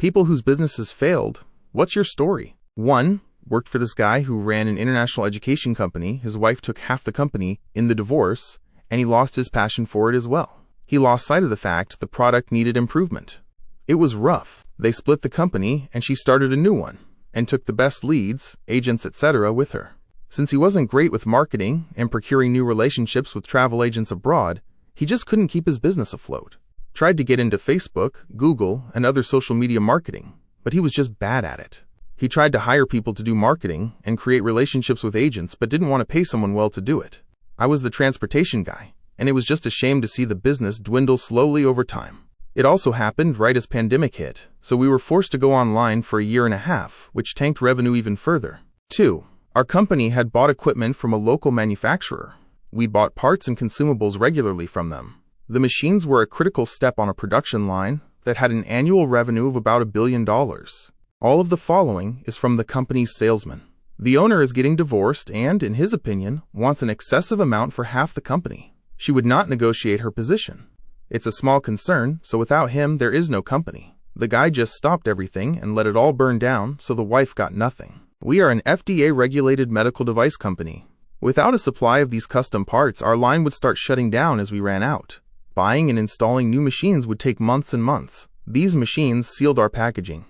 People whose businesses failed. What's your story? 1. Worked for this guy who ran an international education company. His wife took half the company in the divorce, and he lost his passion for it as well. He lost sight of the fact the product needed improvement. It was rough. They split the company, and she started a new one, and took the best leads, agents, etc. with her. Since he wasn't great with marketing and procuring new relationships with travel agents abroad, he just couldn't keep his business afloat. Tried to get into Facebook, Google, and other social media marketing, but he was just bad at it. He tried to hire people to do marketing and create relationships with agents, but didn't want to pay someone well to do it. I was the transportation guy, and it was just a shame to see the business dwindle slowly over time. It also happened right as pandemic hit, so we were forced to go online for a year and a half, which tanked revenue even further. 2. Our company had bought equipment from a local manufacturer. We bought parts and consumables regularly from them. The machines were a critical step on a production line that had an annual revenue of about $1 billion. All of the following is from the company's salesman. The owner is getting divorced and, in his opinion, wants an excessive amount for half the company. She would not negotiate her position. It's a small concern, so without him, there is no company. The guy just stopped everything and let it all burn down, so the wife got nothing. We are an FDA-regulated medical device company. Without a supply of these custom parts, our line would start shutting down as we ran out. Buying and installing new machines would take months and months. These machines sealed our packaging.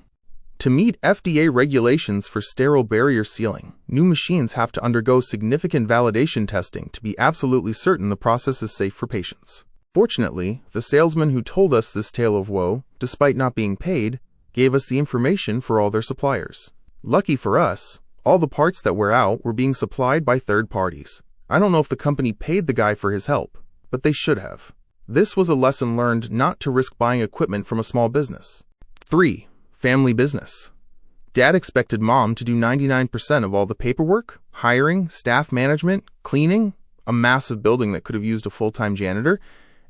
To meet FDA regulations for sterile barrier sealing, new machines have to undergo significant validation testing to be absolutely certain the process is safe for patients. Fortunately, the salesman who told us this tale of woe, despite not being paid, gave us the information for all their suppliers. Lucky for us, all the parts that were out were being supplied by third parties. I don't know if the company paid the guy for his help, but they should have. This was a lesson learned not to risk buying equipment from a small business. 3. Family business. Dad expected Mom to do 99% of all the paperwork, hiring, staff management, cleaning, a massive building that could have used a full-time janitor,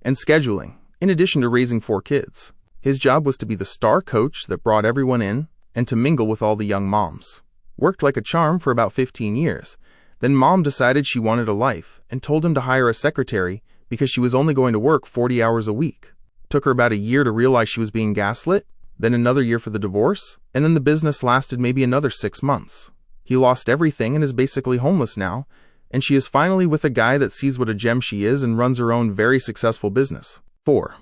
and scheduling, in addition to raising 4 kids. His job was to be the star coach that brought everyone in and to mingle with all the young moms. Worked like a charm for about 15 years. Then Mom decided she wanted a life and told him to hire a secretary because she was only going to work 40 hours a week. Took her about a year to realize she was being gaslit, then another year for the divorce, and then the business lasted maybe another 6 months. He lost everything and is basically homeless now, and she is finally with a guy that sees what a gem she is and runs her own very successful business. 4.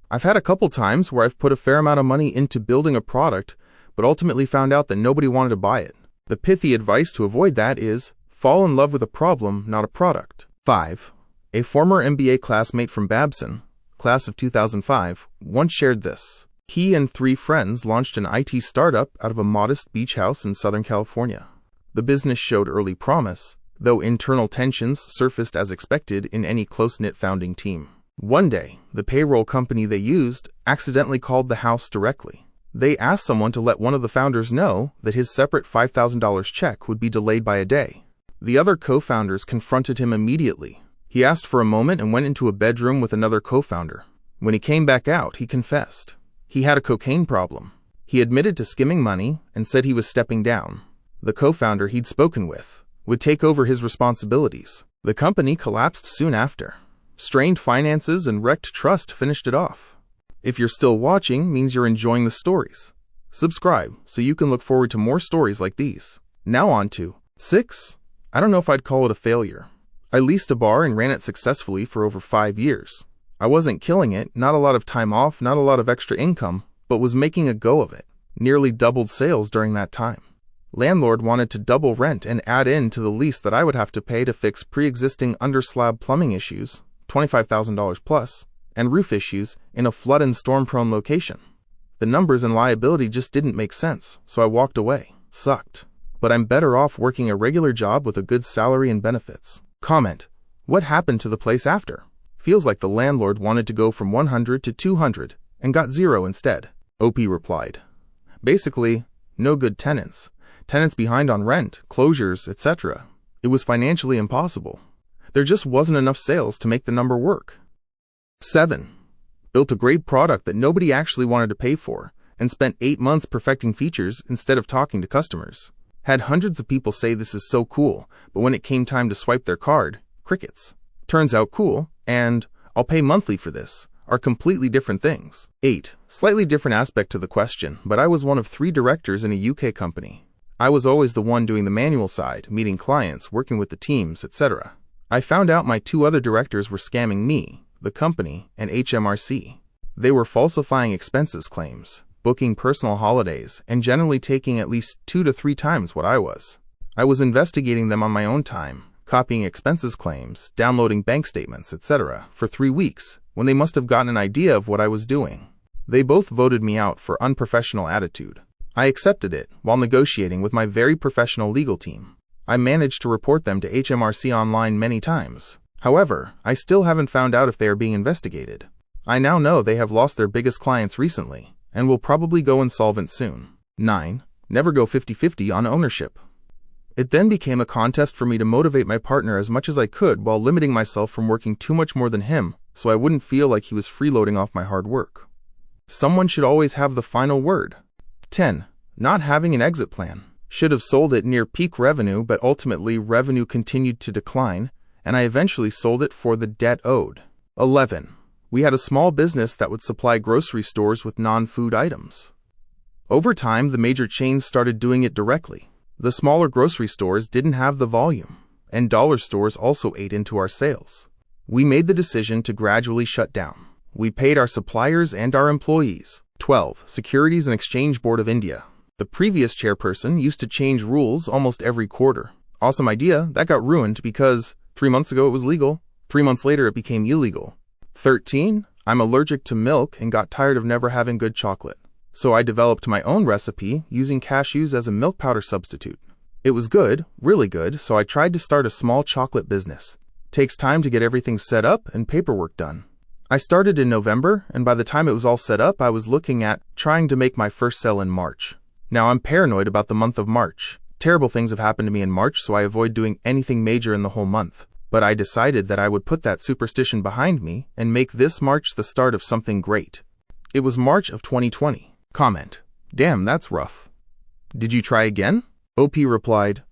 I've had a couple times where I've put a fair amount of money into building a product, but ultimately found out that nobody wanted to buy it. The pithy advice to avoid that is, fall in love with a problem, not a product. 5. A former MBA classmate from Babson, class of 2005, once shared this. He and 3 friends launched an IT startup out of a modest beach house in Southern California. The business showed early promise, though internal tensions surfaced as expected in any close-knit founding team. One day, the payroll company they used accidentally called the house directly. They asked someone to let one of the founders know that his separate $5,000 check would be delayed by a day. The other co-founders confronted him immediately. He asked for a moment and went into a bedroom with another co-founder. When he came back out, he confessed. He had a cocaine problem. He admitted to skimming money and said he was stepping down. The co-founder he'd spoken with would take over his responsibilities. The company collapsed soon after. Strained finances and wrecked trust finished it off. If you're still watching, means you're enjoying the stories. Subscribe so you can look forward to more stories like these. Now on to 6. I don't know if I'd call it a failure. I leased a bar and ran it successfully for over 5 years. I wasn't killing it, not a lot of time off, not a lot of extra income, but was making a go of it. Nearly doubled sales during that time. Landlord wanted to double rent and add in to the lease that I would have to pay to fix pre-existing under-slab plumbing issues, $25,000 plus, and roof issues in a flood and storm-prone location. The numbers and liability just didn't make sense, so I walked away. Sucked. But I'm better off working a regular job with a good salary and benefits. Comment. What happened to the place after? Feels like the landlord wanted to go from 100 to 200 and got 0 instead. OP replied. Basically, no good tenants. Tenants behind on rent, closures, etc. It was financially impossible. There just wasn't enough sales to make the number work. 7. Built a great product that nobody actually wanted to pay for and spent 8 months perfecting features instead of talking to customers. Had hundreds of people say this is so cool, but when it came time to swipe their card, crickets. Turns out cool, and I'll pay monthly for this, are completely different things. 8. Slightly different aspect to the question, but I was one of 3 directors in a UK company. I was always the one doing the manual side, meeting clients, working with the teams, etc. I found out my 2 other directors were scamming me, the company, and HMRC. They were falsifying expenses claims, booking personal holidays, and generally taking at least 2 to 3 times what I was. I was investigating them on my own time, copying expenses claims, downloading bank statements, etc. for 3 weeks, when they must have gotten an idea of what I was doing. They both voted me out for unprofessional attitude. I accepted it while negotiating with my very professional legal team. I managed to report them to HMRC online many times. However, I still haven't found out if they are being investigated. I now know they have lost their biggest clients recently, and will probably go insolvent soon. 9. Never go 50-50 on ownership. It then became a contest for me to motivate my partner as much as I could while limiting myself from working too much more than him, so I wouldn't feel like he was freeloading off my hard work. Someone should always have the final word. 10. Not having an exit plan. Should have sold it near peak revenue, but ultimately revenue continued to decline, and I eventually sold it for the debt owed. 11. We had a small business that would supply grocery stores with non-food items. Over time, the major chains started doing it directly. The smaller grocery stores didn't have the volume, and dollar stores also ate into our sales. We made the decision to gradually shut down. We paid our suppliers and our employees. 12. Securities and Exchange Board of India. The previous chairperson used to change rules almost every quarter. Awesome idea, that got ruined because 3 months ago it was legal, 3 months later it became illegal. 13. I'm allergic to milk and got tired of never having good chocolate. So I developed my own recipe using cashews as a milk powder substitute. It was good, really good, so I tried to start a small chocolate business. Takes time to get everything set up and paperwork done. I started in November, and by the time it was all set up, I was looking at trying to make my first sale in March. Now I'm paranoid about the month of March. Terrible things have happened to me in March, so I avoid doing anything major in the whole month. But I decided that I would put that superstition behind me and make this March the start of something great. It was March of 2020. Comment: damn, that's rough. Did you try again? OP replied,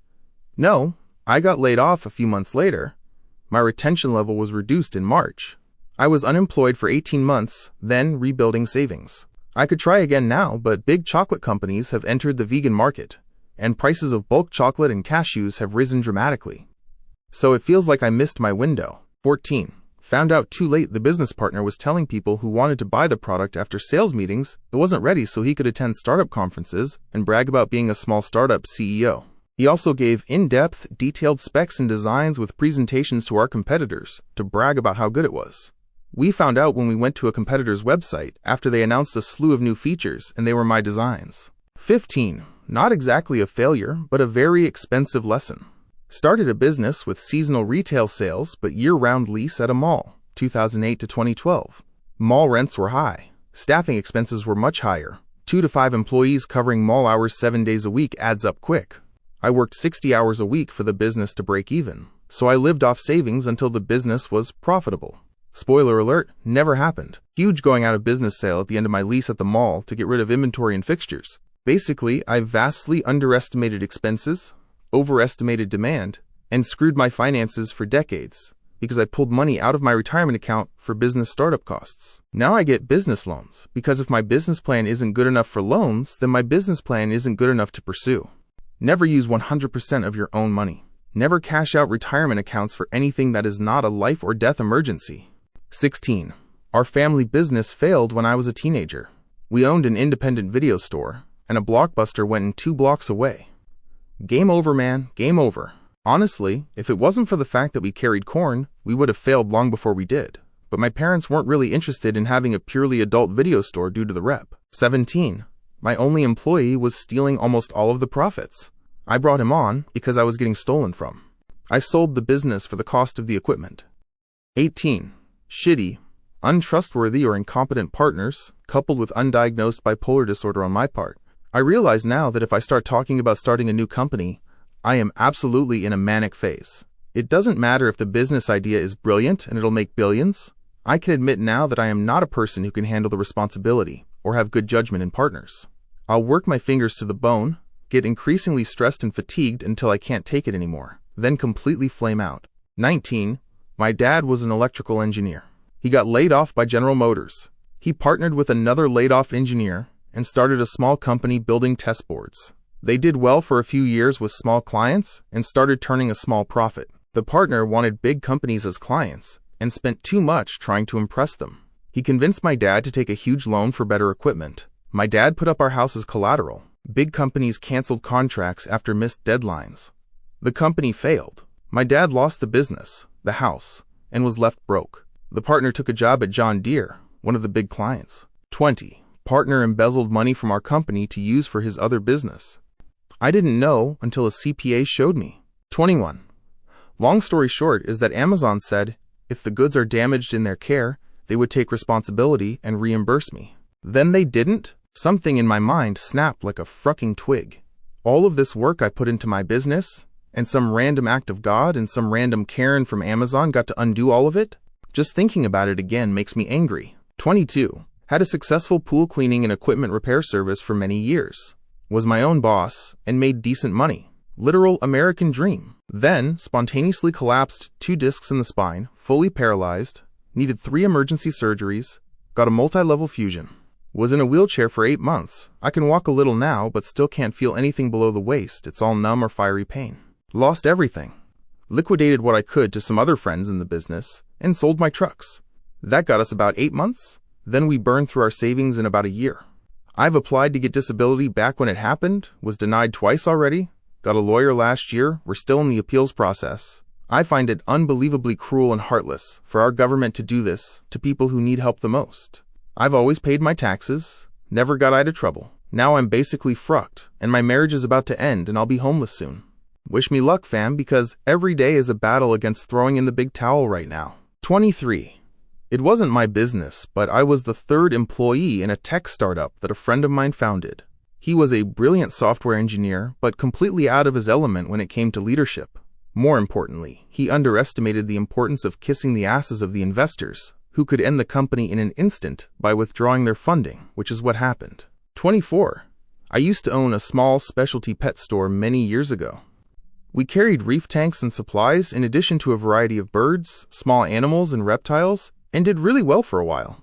no, I got laid off a few months later. My retention level was reduced in March. I was unemployed for 18 months, then rebuilding savings. I could try again now, but big chocolate companies have entered the vegan market, and prices of bulk chocolate and cashews have risen dramatically. So it feels like I missed my window. 14. Found out too late the business partner was telling people who wanted to buy the product after sales meetings it wasn't ready so he could attend startup conferences and brag about being a small startup CEO. He also gave in-depth, detailed specs and designs with presentations to our competitors to brag about how good it was. We found out when we went to a competitor's website after they announced a slew of new features and they were my designs. 15. Not exactly a failure, but a very expensive lesson. Started a business with seasonal retail sales but year-round lease at a mall, 2008 to 2012. Mall rents were high. Staffing expenses were much higher. 2 to 5 employees covering mall hours 7 days a week adds up quick. I worked 60 hours a week for the business to break even, so I lived off savings until the business was profitable. Spoiler alert, never happened. Huge going out of business sale at the end of my lease at the mall to get rid of inventory and fixtures. Basically, I vastly underestimated expenses, overestimated demand, and screwed my finances for decades because I pulled money out of my retirement account for business startup costs. Now I get business loans because if my business plan isn't good enough for loans, then my business plan isn't good enough to pursue. Never use 100% of your own money. Never cash out retirement accounts for anything that is not a life or death emergency. 16. Our family business failed when I was a teenager. We owned an independent video store, and a Blockbuster went in 2 blocks away. Game over, man, game over. Honestly, if it wasn't for the fact that we carried corn, we would have failed long before we did. But my parents weren't really interested in having a purely adult video store due to the rep. 17. My only employee was stealing almost all of the profits. I brought him on because I was getting stolen from. I sold the business for the cost of the equipment. 18. Shitty, untrustworthy or incompetent partners, coupled with undiagnosed bipolar disorder on my part. I realize now that if I start talking about starting a new company, I am absolutely in a manic phase. It doesn't matter if the business idea is brilliant and it'll make billions. I can admit now that I am not a person who can handle the responsibility or have good judgment in partners. I'll work my fingers to the bone, get increasingly stressed and fatigued until I can't take it anymore, then completely flame out. 19. My dad was an electrical engineer. He got laid off by General Motors. He partnered with another laid-off engineer and started a small company building test boards. They did well for a few years with small clients and started turning a small profit. The partner wanted big companies as clients and spent too much trying to impress them. He convinced my dad to take a huge loan for better equipment. My dad put up our house as collateral. Big companies canceled contracts after missed deadlines. The company failed. My dad lost the business, the house, and was left broke. The partner took a job at John Deere, one of the big clients. 20. Partner embezzled money from our company to use for his other business. I didn't know until a CPA showed me. 21. Long story short is that Amazon said if the goods are damaged in their care, they would take responsibility and reimburse me. Then they didn't? Something in my mind snapped like a fucking twig. All of this work I put into my business, and some random act of God and some random Karen from Amazon got to undo all of it? Just thinking about it again makes me angry. 22. Had a successful pool cleaning and equipment repair service for many years. Was my own boss and made decent money. Literal American dream. Then spontaneously collapsed 2 discs in the spine, fully paralyzed, needed 3 emergency surgeries, got a multi-level fusion. Was in a wheelchair for 8 months. I can walk a little now, but still can't feel anything below the waist. It's all numb or fiery pain. Lost everything. Liquidated what I could to some other friends in the business, and sold my trucks. That got us about 8 months. Then we burned through our savings in about a year. I've applied to get disability back when it happened, was denied twice already, got a lawyer last year, we're still in the appeals process. I find it unbelievably cruel and heartless for our government to do this to people who need help the most. I've always paid my taxes, never got out of trouble. Now I'm basically fucked, and my marriage is about to end and I'll be homeless soon. Wish me luck, fam, because every day is a battle against throwing in the big towel right now. 23. It wasn't my business, but I was the 3rd employee in a tech startup that a friend of mine founded. He was a brilliant software engineer, but completely out of his element when it came to leadership. More importantly, he underestimated the importance of kissing the asses of the investors, who could end the company in an instant by withdrawing their funding, which is what happened. 24. I used to own a small specialty pet store many years ago. We carried reef tanks and supplies in addition to a variety of birds, small animals, and reptiles, and did really well for a while.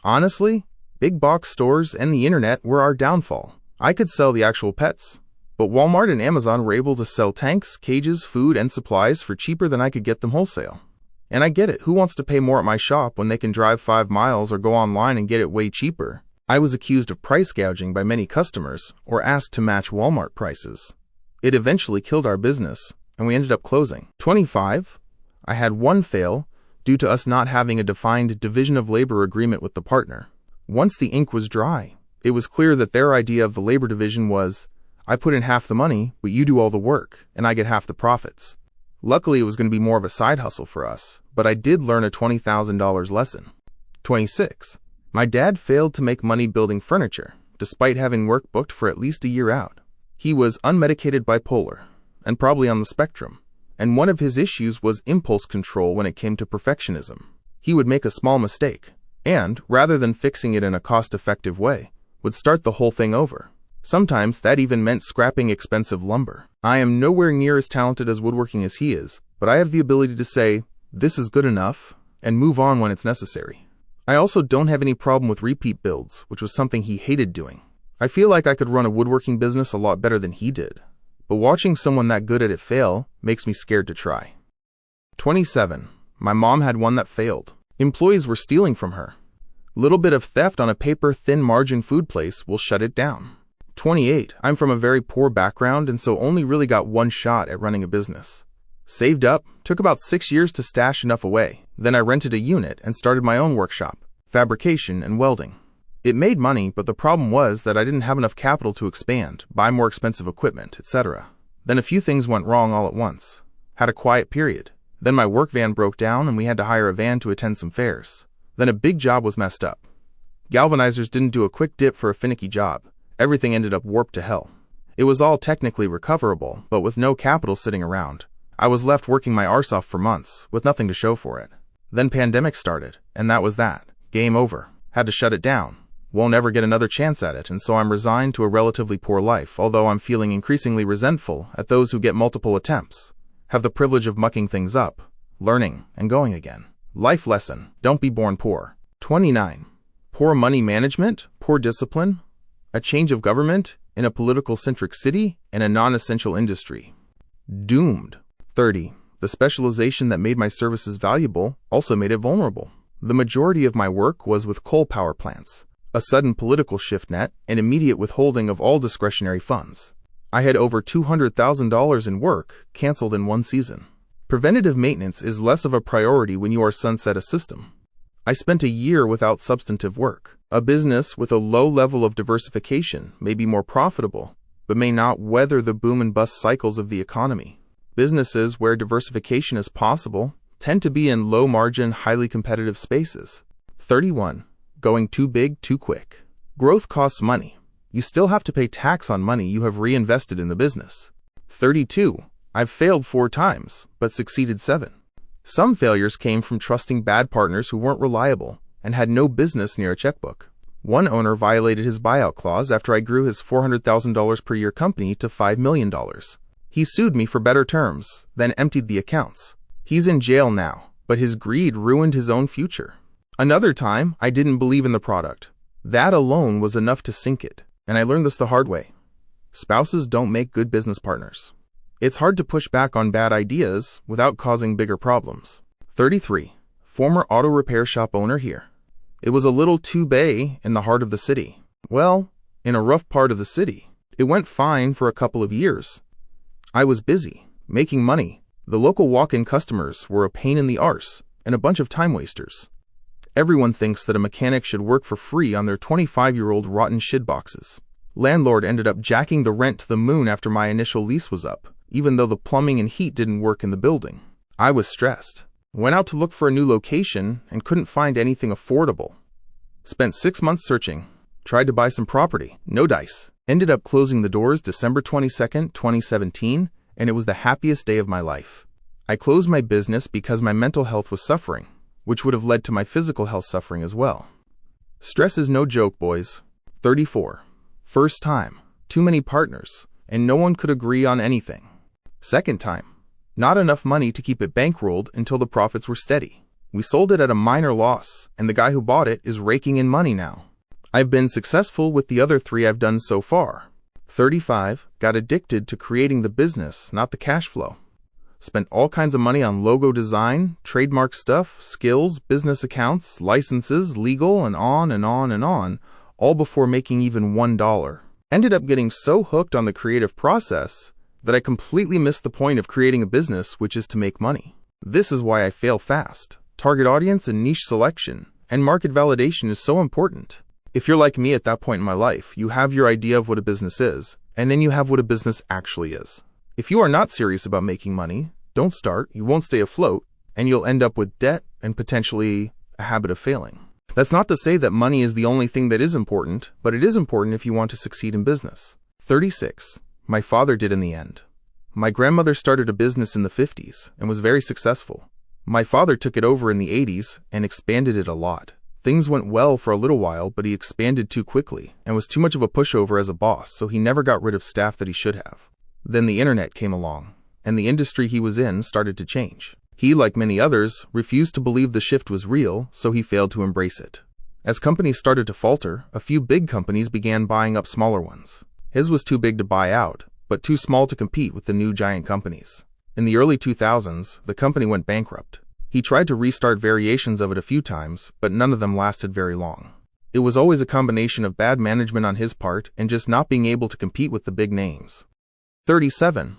Honestly, big box stores and the internet were our downfall. I could sell the actual pets, but Walmart and Amazon were able to sell tanks, cages, food, and supplies for cheaper than I could get them wholesale. And I get it, who wants to pay more at my shop when they can drive 5 miles or go online and get it way cheaper? I was accused of price gouging by many customers or asked to match Walmart prices. It eventually killed our business, and we ended up closing. 25. I had one fail due to us not having a defined division of labor agreement with the partner. Once the ink was dry, it was clear that their idea of the labor division was, I put in half the money, but you do all the work, and I get half the profits. Luckily, it was going to be more of a side hustle for us, but I did learn a $20,000 lesson. 26. My dad failed to make money building furniture, despite having work booked for at least a year out. He was unmedicated bipolar, and probably on the spectrum, and one of his issues was impulse control when it came to perfectionism. He would make a small mistake, and, rather than fixing it in a cost-effective way, would start the whole thing over. Sometimes that even meant scrapping expensive lumber. I am nowhere near as talented as woodworking as he is, but I have the ability to say, this is good enough, and move on when it's necessary. I also don't have any problem with repeat builds, which was something he hated doing. I feel like I could run a woodworking business a lot better than he did, but watching someone that good at it fail makes me scared to try. 27. My mom had one that failed. Employees were stealing from her. Little bit of theft on a paper-thin margin food place will shut it down. 28. I'm from a very poor background and so only really got one shot at running a business. Saved up, took about 6 years to stash enough away. Then I rented a unit and started my own workshop, fabrication and welding. It made money, but the problem was that I didn't have enough capital to expand, buy more expensive equipment, etc. Then a few things went wrong all at once. Had a quiet period. Then my work van broke down and we had to hire a van to attend some fairs. Then a big job was messed up. Galvanizers didn't do a quick dip for a finicky job. Everything ended up warped to hell. It was all technically recoverable, but with no capital sitting around. I was left working my arse off for months, with nothing to show for it. Then pandemic started, and that was that. Game over. Had to shut it down. Won't ever get another chance at it, and so I'm resigned to a relatively poor life, although I'm feeling increasingly resentful at those who get multiple attempts, have the privilege of mucking things up, learning, and going again. Life lesson: don't be born poor. 29. Poor money management, poor discipline, a change of government in a political-centric city, and a non-essential industry. Doomed. 30. The specialization that made my services valuable also made it vulnerable. The majority of my work was with coal power plants, a sudden political shift net, and immediate withholding of all discretionary funds. I had over $200,000 in work canceled in one season. Preventative maintenance is less of a priority when you are sunset a system. I spent a year without substantive work. A business with a low level of diversification may be more profitable, but may not weather the boom and bust cycles of the economy. Businesses where diversification is possible tend to be in low-margin, highly competitive spaces. 31. Going too big too quick. Growth costs money. You still have to pay tax on money you have reinvested in the business. 32. I've failed 4 times, but succeeded 7. Some failures came from trusting bad partners who weren't reliable and had no business near a checkbook. One owner violated his buyout clause after I grew his $400,000 per year company to $5 million. He sued me for better terms, then emptied the accounts. He's in jail now, but his greed ruined his own future. Another time, I didn't believe in the product. That alone was enough to sink it, and I learned this the hard way. Spouses don't make good business partners. It's hard to push back on bad ideas without causing bigger problems. 33. Former auto repair shop owner here. It was a little too bay in the heart of the city. Well, in a rough part of the city. It went fine for a couple of years. I was busy, making money. The local walk-in customers were a pain in the arse and a bunch of time wasters. Everyone thinks that a mechanic should work for free on their 25-year-old rotten shitboxes. Landlord ended up jacking the rent to the moon after my initial lease was up, even though the plumbing and heat didn't work in the building. I was stressed. Went out to look for a new location and couldn't find anything affordable. Spent 6 months searching. Tried to buy some property. No dice. Ended up closing the doors December 22nd, 2017, and it was the happiest day of my life. I closed my business because my mental health was suffering, which would have led to my physical health suffering as well. Stress is no joke, boys. 34. First time. Too many partners, and no one could agree on anything. Second time. Not enough money to keep it bankrolled until the profits were steady. We sold it at a minor loss, and the guy who bought it is raking in money now. I've been successful with the other 3 I've done so far. 35. Got addicted to creating the business, not the cash flow. Spent all kinds of money on logo design, trademark stuff, skills, business accounts, licenses, legal, and on and on and on, all before making even $1. Ended up getting so hooked on the creative process that I completely missed the point of creating a business, which is to make money. This is why I fail fast. Target audience and niche selection, and market validation is so important. If you're like me at that point in my life, you have your idea of what a business is, and then you have what a business actually is. If you are not serious about making money, don't start, you won't stay afloat, and you'll end up with debt and potentially a habit of failing. That's not to say that money is the only thing that is important, but it is important if you want to succeed in business. 36. My father did in the end. My grandmother started a business in the 50s and was very successful. My father took it over in the 80s and expanded it a lot. Things went well for a little while, but he expanded too quickly and was too much of a pushover as a boss, so he never got rid of staff that he should have. Then the internet came along, and the industry he was in started to change. He, like many others, refused to believe the shift was real, so he failed to embrace it. As companies started to falter, a few big companies began buying up smaller ones. His was too big to buy out, but too small to compete with the new giant companies. In the early 2000s, the company went bankrupt. He tried to restart variations of it a few times, but none of them lasted very long. It was always a combination of bad management on his part and just not being able to compete with the big names. 37.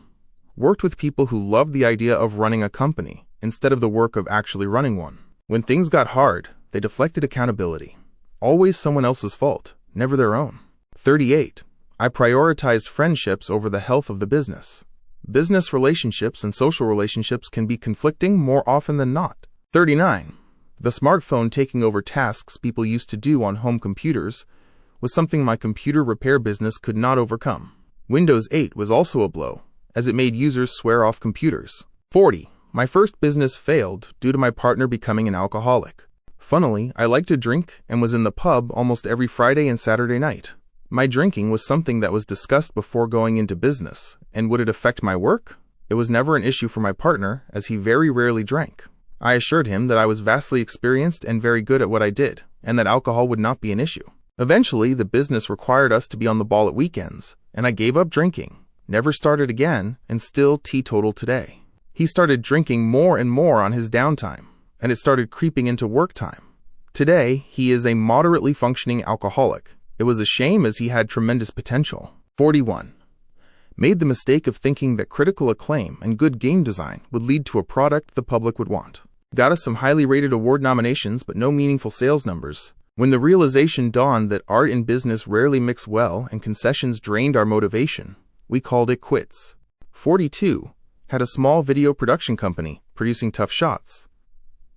Worked with people who loved the idea of running a company instead of the work of actually running one. When things got hard, they deflected accountability. Always someone else's fault, never their own. 38. I prioritized friendships over the health of the business. Business relationships and social relationships can be conflicting more often than not. 39. The smartphone taking over tasks people used to do on home computers was something my computer repair business could not overcome. Windows 8 was also a blow, as it made users swear off computers. 40. My first business failed due to my partner becoming an alcoholic. Funnily, I liked to drink and was in the pub almost every Friday and Saturday night. My drinking was something that was discussed before going into business, and would it affect my work? It was never an issue for my partner, as he very rarely drank. I assured him that I was vastly experienced and very good at what I did, and that alcohol would not be an issue. Eventually, the business required us to be on the ball at weekends, and I gave up drinking, never started again, and still teetotal today. He started drinking more and more on his downtime, and it started creeping into work time. Today, he is a moderately functioning alcoholic. It was a shame as he had tremendous potential. 41. Made the mistake of thinking that critical acclaim and good game design would lead to a product the public would want. Got us some highly rated award nominations but no meaningful sales numbers. When the realization dawned that art and business rarely mix well and concessions drained our motivation, we called it quits. 42. Had a small video production company producing tough shots,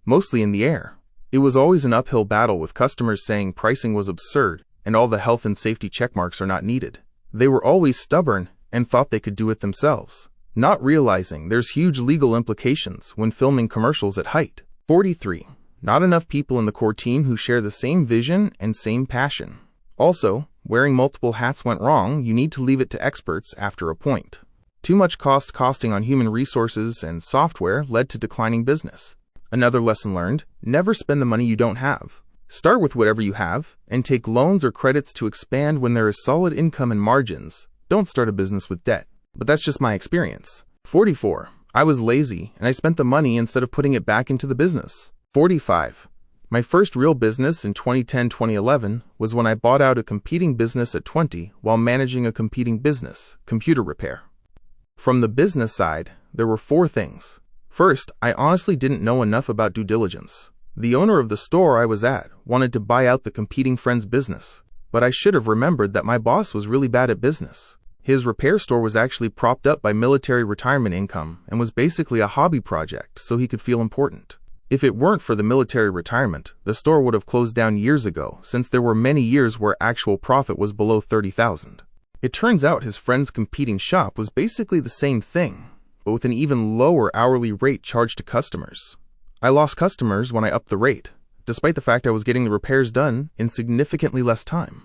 mostly in the air. It was always an uphill battle with customers saying pricing was absurd and all the health and safety checkmarks are not needed. They were always stubborn and thought they could do it themselves, not realizing there's huge legal implications when filming commercials at height. 43. Not enough people in the core team who share the same vision and same passion. Also, wearing multiple hats went wrong. You need to leave it to experts after a point. Too much costing on human resources and software led to declining business. Another lesson learned: never spend the money you don't have. Start with whatever you have and take loans or credits to expand when there is solid income and margins. Don't start a business with debt. But that's just my experience. 44. I was lazy and I spent the money instead of putting it back into the business. 45. My first real business in 2010-2011 was when I bought out a competing business at 20 while managing a competing business, computer repair. From the business side, there were 4 things. First, I honestly didn't know enough about due diligence. The owner of the store I was at wanted to buy out the competing friend's business, but I should have remembered that my boss was really bad at business. His repair store was actually propped up by military retirement income and was basically a hobby project so he could feel important. If it weren't for the military retirement, the store would have closed down years ago, since there were many years where actual profit was below $30,000. It turns out his friend's competing shop was basically the same thing, but with an even lower hourly rate charged to customers. I lost customers when I upped the rate, despite the fact I was getting the repairs done in significantly less time.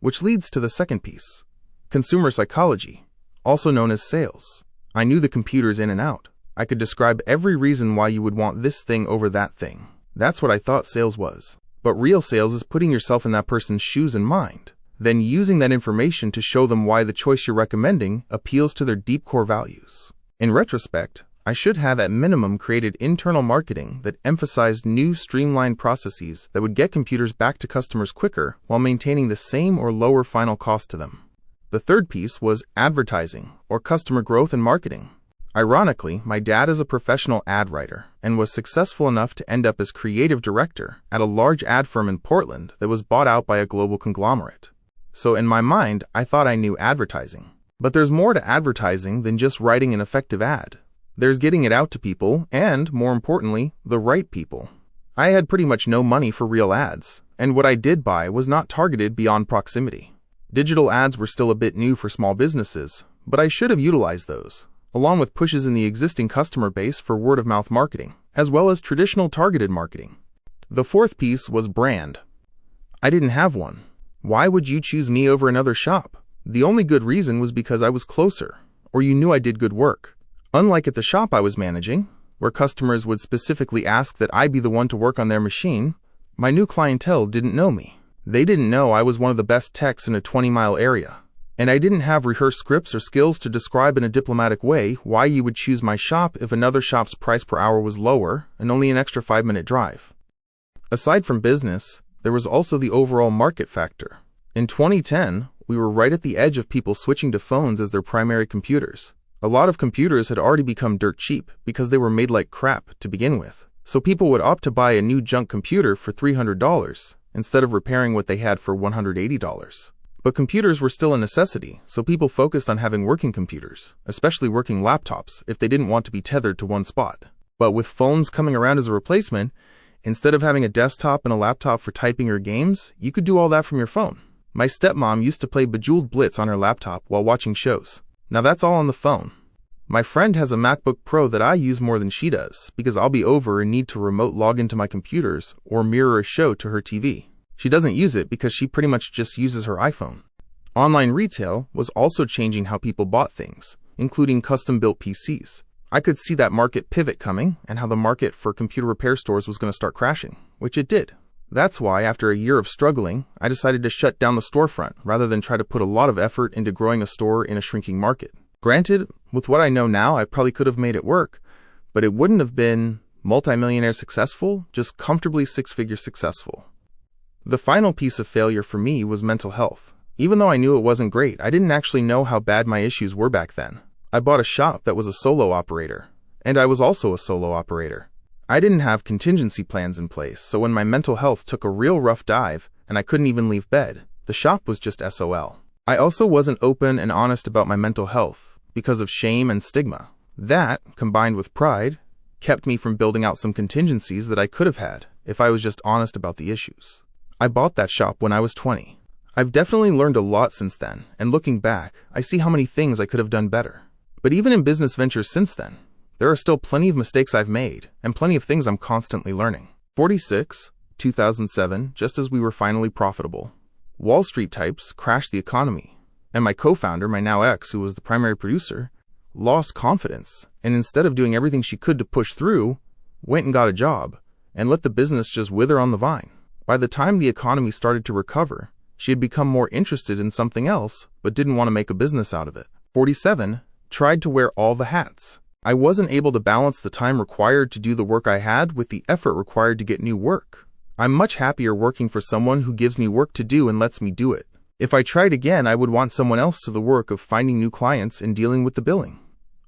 Which leads to the second piece: consumer psychology, also known as sales. I knew the computers in and out. I could describe every reason why you would want this thing over that thing. That's what I thought sales was. But real sales is putting yourself in that person's shoes and mind, then using that information to show them why the choice you're recommending appeals to their deep core values. In retrospect, I should have at minimum created internal marketing that emphasized new streamlined processes that would get computers back to customers quicker while maintaining the same or lower final cost to them. The third piece was advertising, or customer growth and marketing. Ironically, my dad is a professional ad writer and was successful enough to end up as creative director at a large ad firm in Portland that was bought out by a global conglomerate. So in my mind, I thought I knew advertising. But there's more to advertising than just writing an effective ad. There's getting it out to people and, more importantly, the right people. I had pretty much no money for real ads, and what I did buy was not targeted beyond proximity. Digital ads were still a bit new for small businesses, but I should have utilized those, along with pushes in the existing customer base for word-of-mouth marketing, as well as traditional targeted marketing. The fourth piece was brand. I didn't have one. Why would you choose me over another shop? The only good reason was because I was closer, or you knew I did good work. Unlike at the shop I was managing, where customers would specifically ask that I be the one to work on their machine, my new clientele didn't know me. They didn't know I was one of the best techs in a 20-mile area, and I didn't have rehearsed scripts or skills to describe in a diplomatic way why you would choose my shop if another shop's price per hour was lower and only an extra 5-minute drive. Aside from business, there was also the overall market factor. In 2010, we were right at the edge of people switching to phones as their primary computers. A lot of computers had already become dirt cheap because they were made like crap to begin with, so people would opt to buy a new junk computer for $300 instead of repairing what they had for $180. But computers were still a necessity, so people focused on having working computers, especially working laptops, if they didn't want to be tethered to one spot. But with phones coming around as a replacement, instead of having a desktop and a laptop for typing or games, you could do all that from your phone. My stepmom used to play Bejeweled Blitz on her laptop while watching shows. Now that's all on the phone. My friend has a MacBook Pro that I use more than she does because I'll be over and need to remote log into my computers or mirror a show to her TV. She doesn't use it because she pretty much just uses her iPhone. Online retail was also changing how people bought things, including custom-built PCs. I could see that market pivot coming and how the market for computer repair stores was going to start crashing, which it did. That's why, after a year of struggling, I decided to shut down the storefront rather than try to put a lot of effort into growing a store in a shrinking market. Granted, with what I know now, I probably could have made it work, but it wouldn't have been multimillionaire successful, just comfortably six-figure successful. The final piece of failure for me was mental health. Even though I knew it wasn't great, I didn't actually know how bad my issues were back then. I bought a shop that was a solo operator, and I was also a solo operator. I didn't have contingency plans in place, so when my mental health took a real rough dive and I couldn't even leave bed, the shop was just SOL. I also wasn't open and honest about my mental health because of shame and stigma. That, combined with pride, kept me from building out some contingencies that I could have had if I was just honest about the issues. I bought that shop when I was 20. I've definitely learned a lot since then, and looking back, I see how many things I could have done better. But even in business ventures since then, there are still plenty of mistakes I've made, and plenty of things I'm constantly learning. 46, 2007, just as we were finally profitable, Wall Street types crashed the economy, and my co-founder, my now ex, who was the primary producer, lost confidence, and instead of doing everything she could to push through, went and got a job, and let the business just wither on the vine. By the time the economy started to recover, she had become more interested in something else, but didn't want to make a business out of it. 47, tried to wear all the hats. I wasn't able to balance the time required to do the work I had with the effort required to get new work. I'm much happier working for someone who gives me work to do and lets me do it. If I tried again, I would want someone else to the work of finding new clients and dealing with the billing.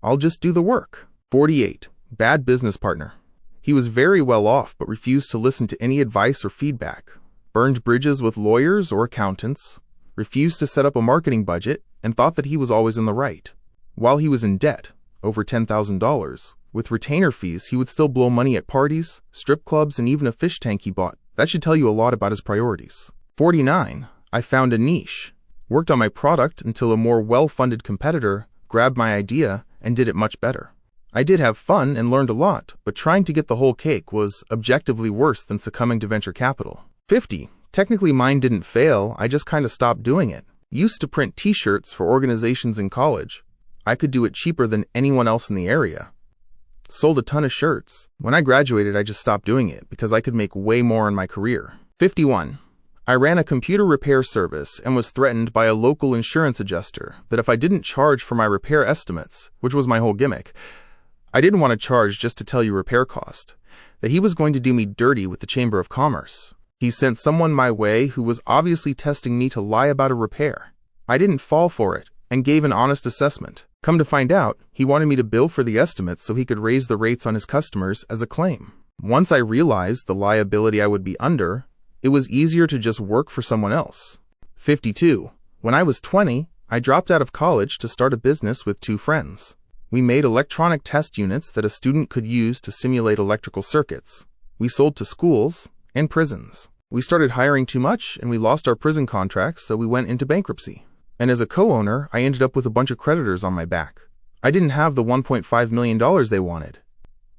I'll just do the work. 48. Bad business partner. He was very well off but refused to listen to any advice or feedback. Burned bridges with lawyers or accountants. Refused to set up a marketing budget and thought that he was always in the right. While he was in debt, over $10,000. With retainer fees, he would still blow money at parties, strip clubs, and even a fish tank he bought. That should tell you a lot about his priorities. 49. I found a niche. Worked on my product until a more well-funded competitor grabbed my idea and did it much better. I did have fun and learned a lot, but trying to get the whole cake was objectively worse than succumbing to venture capital. 50. Technically mine didn't fail, I just kinda stopped doing it. Used to print t-shirts for organizations in college. I could do it cheaper than anyone else in the area. Sold a ton of shirts. When I graduated, I just stopped doing it because I could make way more in my career. 51. I ran a computer repair service and was threatened by a local insurance adjuster that if I didn't charge for my repair estimates, which was my whole gimmick, I didn't want to charge just to tell you repair cost, that he was going to do me dirty with the Chamber of Commerce. He sent someone my way who was obviously testing me to lie about a repair. I didn't fall for it and gave an honest assessment. Come to find out, he wanted me to bill for the estimates so he could raise the rates on his customers as a claim. Once I realized the liability I would be under, it was easier to just work for someone else. 52. When I was 20, I dropped out of college to start a business with two friends. We made electronic test units that a student could use to simulate electrical circuits. We sold to schools and prisons. We started hiring too much and we lost our prison contracts, so we went into bankruptcy. And as a co-owner, I ended up with a bunch of creditors on my back. I didn't have the $1.5 million they wanted.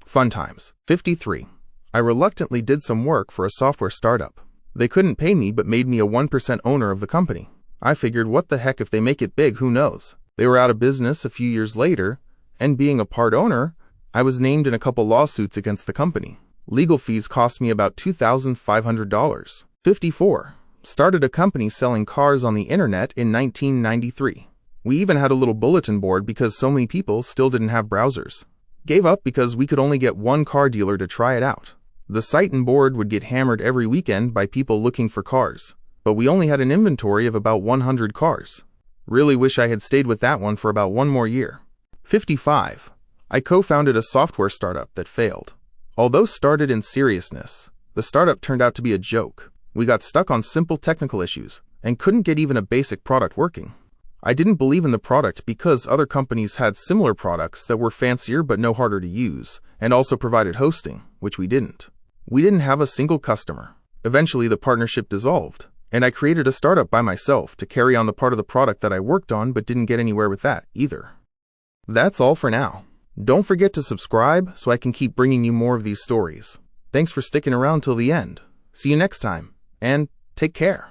Fun times. 53. I reluctantly did some work for a software startup. They couldn't pay me but made me a 1% owner of the company. I figured, what the heck, if they make it big, who knows? They were out of business a few years later, and being a part owner, I was named in a couple lawsuits against the company. Legal fees cost me about $2,500. 54. Started a company selling cars on the internet in 1993. We even had a little bulletin board because so many people still didn't have browsers. Gave up because we could only get one car dealer to try it out. The site and board would get hammered every weekend by people looking for cars, but we only had an inventory of about 100 cars. Really wish I had stayed with that one for about one more year. 55. I co-founded a software startup that failed. Although started in seriousness, the startup turned out to be a joke. We got stuck on simple technical issues and couldn't get even a basic product working. I didn't believe in the product because other companies had similar products that were fancier but no harder to use, and also provided hosting, which we didn't. We didn't have a single customer. Eventually the partnership dissolved, and I created a startup by myself to carry on the part of the product that I worked on but didn't get anywhere with that either. That's all for now. Don't forget to subscribe so I can keep bringing you more of these stories. Thanks for sticking around till the end. See you next time, and take care.